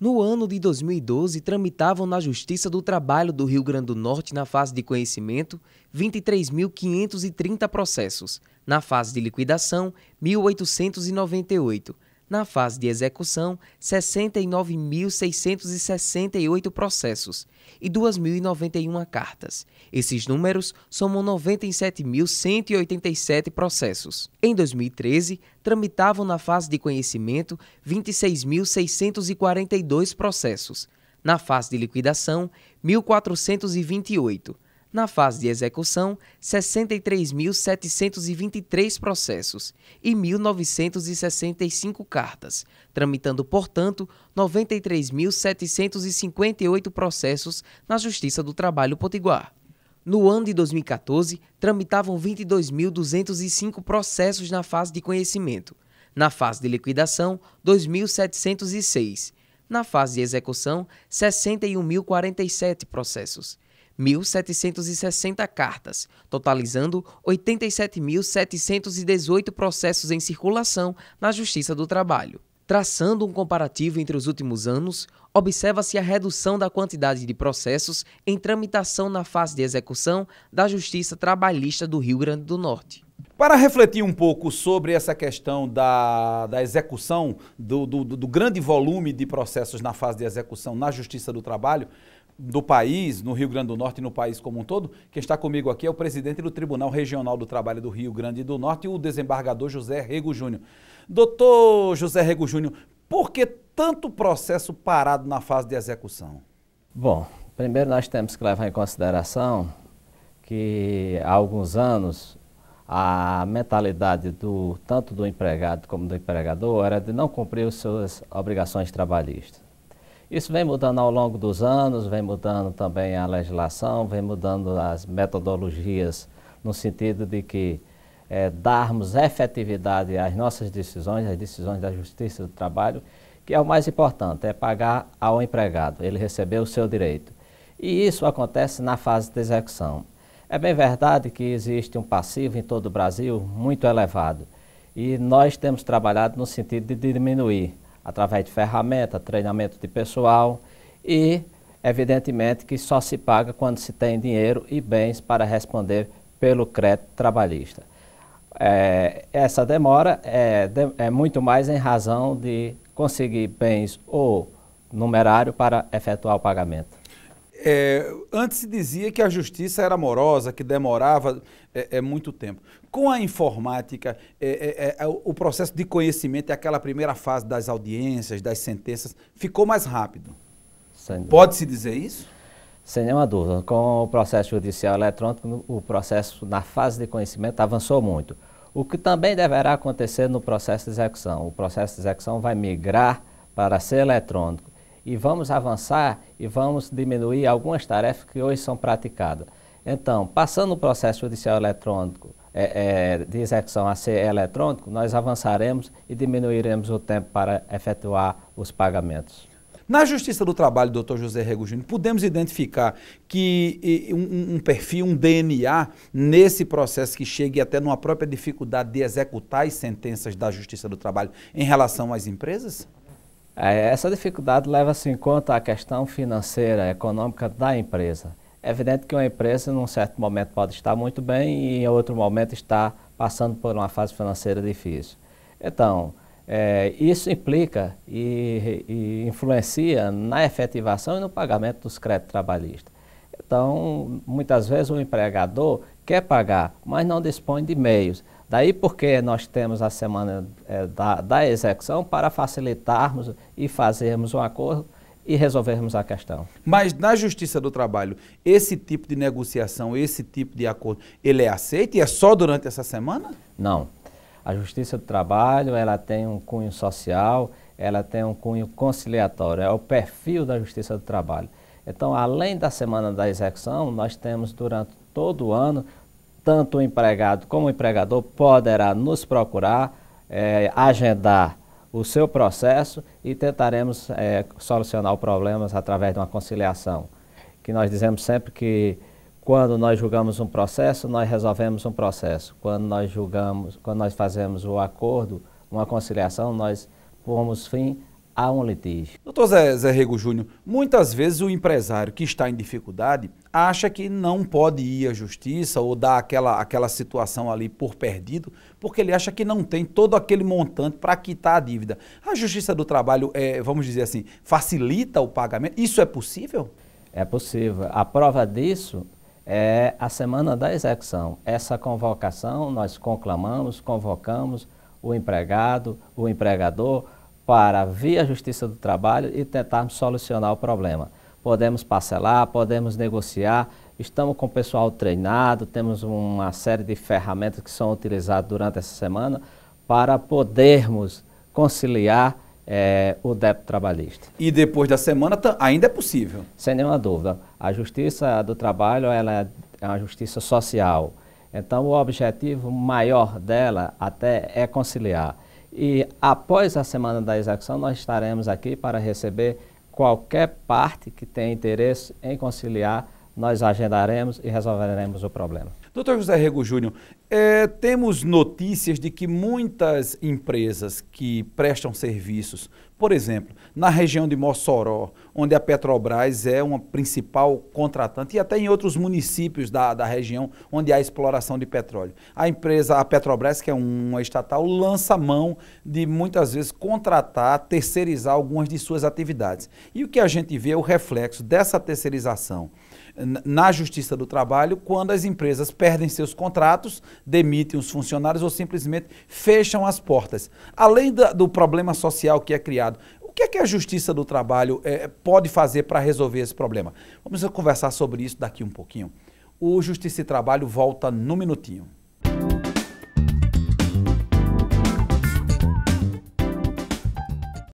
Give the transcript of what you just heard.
No ano de 2012, tramitavam na Justiça do Trabalho do Rio Grande do Norte, na fase de conhecimento, 23.530 processos. Na fase de liquidação, 1.898. Na fase de execução, 69.668 processos e 2.091 cartas. Esses números somam 97.187 processos. Em 2013, tramitavam na fase de conhecimento 26.642 processos. Na fase de liquidação, 1.428. Na fase de execução, 63.723 processos e 1.965 cartas, tramitando, portanto, 93.758 processos na Justiça do Trabalho Potiguar. No ano de 2014, tramitavam 22.205 processos na fase de conhecimento. Na fase de liquidação, 2.706. Na fase de execução, 61.047 processos. 1.760 cartas, totalizando 87.718 processos em circulação na Justiça do Trabalho. Traçando um comparativo entre os últimos anos, observa-se a redução da quantidade de processos em tramitação na fase de execução da Justiça Trabalhista do Rio Grande do Norte. Para refletir um pouco sobre essa questão da execução, do grande volume de processos na fase de execução na Justiça do Trabalho, do país, no Rio Grande do Norte e no país como um todo, quem está comigo aqui é o presidente do Tribunal Regional do Trabalho do Rio Grande do Norte, o desembargador José Rego Júnior. Doutor José Rego Júnior, por que tanto processo parado na fase de execução? Bom, primeiro nós temos que levar em consideração que há alguns anos a mentalidade tanto do empregado como do empregador era de não cumprir as suas obrigações trabalhistas. Isso vem mudando ao longo dos anos, vem mudando também a legislação, vem mudando as metodologias, no sentido de que darmos efetividade às nossas decisões, às decisões da Justiça do Trabalho, que é o mais importante, é pagar ao empregado, ele receber o seu direito. E isso acontece na fase de execução. É bem verdade que existe um passivo em todo o Brasil muito elevado, e nós temos trabalhado no sentido de diminuir, através de ferramenta, treinamento de pessoal e, evidentemente, que só se paga quando se tem dinheiro e bens para responder pelo crédito trabalhista. Essa demora é muito mais em razão de conseguir bens ou numerário para efetuar o pagamento. Antes se dizia que a justiça era morosa, que demorava muito tempo. Com a informática, o processo de conhecimento, aquela primeira fase das audiências, das sentenças, ficou mais rápido. Pode-se dizer isso? Sem nenhuma dúvida. Com o processo judicial eletrônico, o processo na fase de conhecimento avançou muito. O que também deverá acontecer no processo de execução. O processo de execução vai migrar para ser eletrônico. E vamos avançar e vamos diminuir algumas tarefas que hoje são praticadas. Então, passando o processo judicial eletrônico, de execução a ser eletrônico, nós avançaremos e diminuiremos o tempo para efetuar os pagamentos. Na Justiça do Trabalho, doutor José Rego Júnior, podemos identificar que um perfil, um DNA, nesse processo que chegue até numa própria dificuldade de executar as sentenças da Justiça do Trabalho em relação às empresas? Essa dificuldade leva-se em conta a questão financeira, econômica da empresa. É evidente que uma empresa, num certo momento, pode estar muito bem e em outro momento está passando por uma fase financeira difícil. Então, isso implica e influencia na efetivação e no pagamento dos créditos trabalhistas. Então, muitas vezes o empregador quer pagar, mas não dispõe de meios. Daí porque nós temos a semana da execução para facilitarmos e fazermos um acordo e resolvermos a questão. Mas na Justiça do Trabalho, esse tipo de negociação, esse tipo de acordo, ele é aceito e é só durante essa semana? Não. A Justiça do Trabalho, ela tem um cunho social, ela tem um cunho conciliatório, é o perfil da Justiça do Trabalho. Então, além da semana da execução, nós temos durante todo o ano, tanto o empregado como o empregador poderá nos procurar, agendar o seu processo e tentaremos solucionar os problemas através de uma conciliação. Que nós dizemos sempre que quando nós julgamos um processo, nós resolvemos um processo. Quando nós fazemos o acordo, uma conciliação, nós pomos fim há um litígio. Doutor Zé Rego Júnior, muitas vezes o empresário que está em dificuldade acha que não pode ir à justiça ou dar aquela situação ali por perdido, porque ele acha que não tem todo aquele montante para quitar a dívida. A Justiça do Trabalho, vamos dizer assim, facilita o pagamento? Isso é possível? É possível. A prova disso é a semana da execução. Essa convocação nós convocamos o empregado, o empregador, para via Justiça do Trabalho e tentarmos solucionar o problema. Podemos parcelar, podemos negociar, estamos com o pessoal treinado, temos uma série de ferramentas que são utilizadas durante essa semana para podermos conciliar o débito trabalhista. E depois da semana ainda é possível? Sem nenhuma dúvida. A Justiça do Trabalho ela é uma justiça social. Então o objetivo maior dela até é conciliar. E após a semana da execução nós estaremos aqui para receber qualquer parte que tenha interesse em conciliar, nós agendaremos e resolveremos o problema. Doutor José Rego Júnior, temos notícias de que muitas empresas que prestam serviços, por exemplo, na região de Mossoró, onde a Petrobras é uma principal contratante, e até em outros municípios da região onde há exploração de petróleo. A Petrobras, que é uma estatal, lança mão de muitas vezes contratar, terceirizar algumas de suas atividades. E o que a gente vê é o reflexo dessa terceirização na Justiça do Trabalho, quando as empresas perdem seus contratos, demitem os funcionários ou simplesmente fecham as portas. Além do problema social que é criado, o que é que a Justiça do Trabalho pode fazer para resolver esse problema? Vamos conversar sobre isso daqui um pouquinho. O Justiça e Trabalho volta no minutinho.